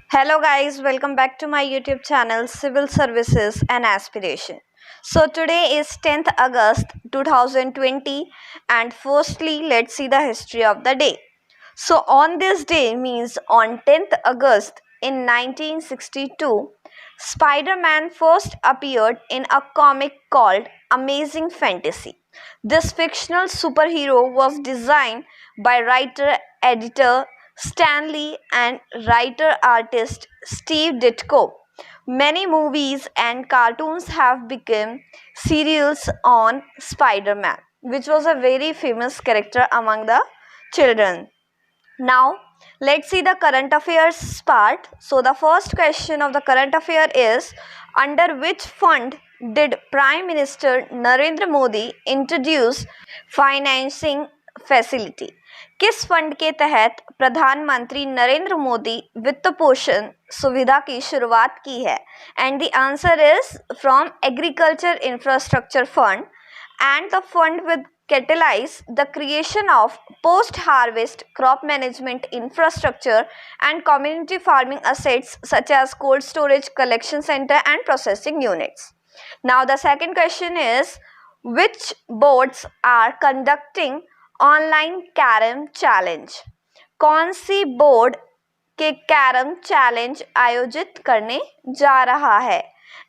Hello guys, welcome back to my YouTube channel Civil Services and Aspiration. So today is 10th August 2020 and firstly let's see the history of the day. So on this day means on 10th August in 1962, Spider-Man first appeared in a comic called Amazing Fantasy. This fictional superhero was designed by writer-editor Stan Lee and writer-artist Steve Ditko. Many movies and cartoons have become serials on Spider-Man, which was a very famous character among the children. Now, let's see the current affairs part. So, the first question of the current affair is, under which fund did Prime Minister Narendra Modi introduce financing facility? किस fund के तहत प्रधानमंत्री नरेंद्र मोदी वित्त पोषण सुविधा की शुरुआत की है? And the answer is from agriculture infrastructure fund, and the fund will catalyze the creation of post-harvest crop management infrastructure and community farming assets such as cold storage, collection center and processing units. Now the second question is, which boards are conducting online carrom challenge? कौन सी board के carrom challenge आयोजित करने जा रहा है?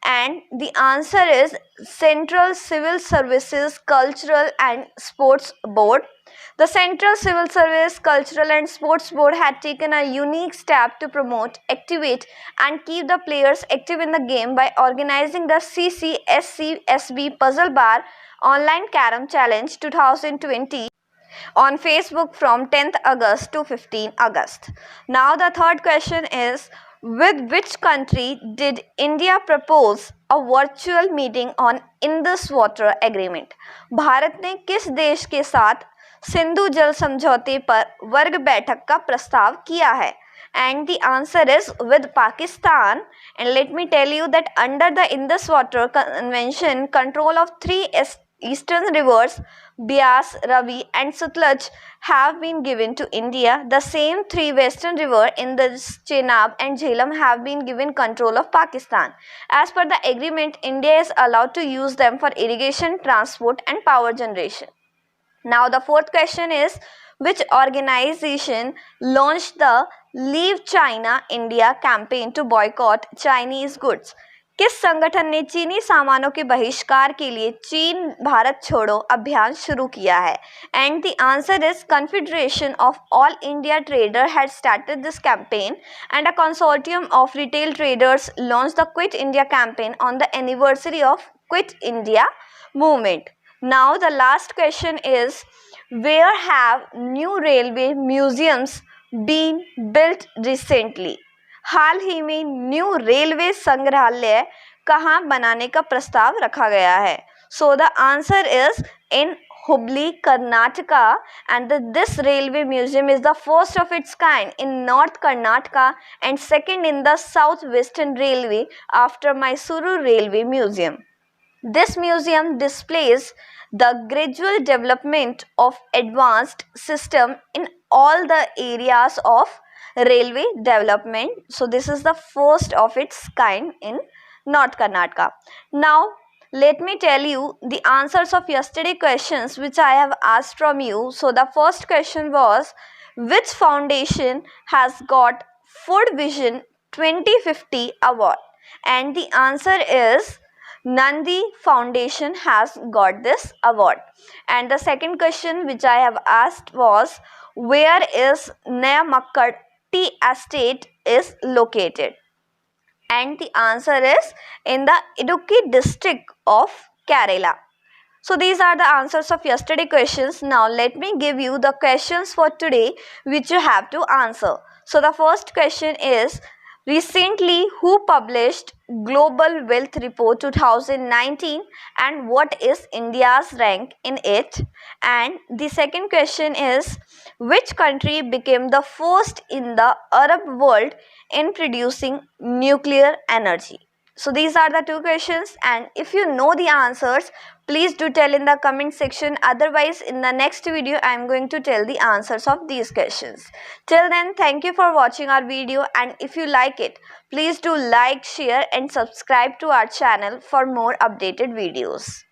And the answer is Central Civil Services Cultural and Sports Board. The Central Civil Service Cultural and Sports Board had taken a unique step to promote, activate and keep the players active in the game by organizing the CCSCSB Puzzle Bar Online Carom Challenge 2020 on Facebook from 10th August to 15th August. Now the third question is, with which country did India propose a virtual meeting on Indus Water Agreement? Bharat ने किस देश के साथ सिंधु जल समझौते पर वर्ग बैठक का प्रस्ताव किया है? And the answer is with Pakistan. And let me tell you that under the Indus Water Convention, control of three eastern rivers Beas, Ravi and Sutlej have been given to India. The same three western rivers Indus, Chenab and Jhelum have been given control of Pakistan. As per the agreement, India is allowed to use them for irrigation, transport and power generation. Now the fourth question is, which organization launched the Leave China India campaign to boycott Chinese goods? किस संगठन ने चीनी सामानों के बहिष्कार के लिए चीन भारत छोड़ो अभियान शुरू किया है? And the answer is confederation of all India trader had started this campaign and a consortium of retail traders launch the quit India campaign on the anniversary of quit India movement. Now the last question is, where have new railway museums been built recently? हाल ही में new railway संग्रहालय कहाँ बनाने का प्रस्ताव रखा गया है? So the answer is in Hubli, Karnataka, and this railway museum is the first of its kind in North Karnataka and second in the Southwestern Railway after Mysuru Railway Museum. This museum displays the gradual development of advanced system in all the areas of railway development. So this is the first of its kind in North Karnataka. Now let me tell you the answers of yesterday questions which I have asked from you. So the first question was, which foundation has got Food Vision 2050 award? And the answer is Nandi Foundation has got this award. And the second question which I have asked was, where is Naya Makkad Tea Estate is located? And the answer is in the Idukki district of Kerala. So these are the answers of yesterday questions. Now let me give you the questions for today which you have to answer. So the first question is, recently who published Global Wealth Report 2019 and what is India's rank in it? And the second question is, which country became the first in the Arab world in producing nuclear energy? So these are the two questions, and if you know the answers, please do tell in the comment section. Otherwise, in the next video I am going to tell the answers of these questions. Till then, thank you for watching our video, and if you like it, please do like, share and subscribe to our channel for more updated videos.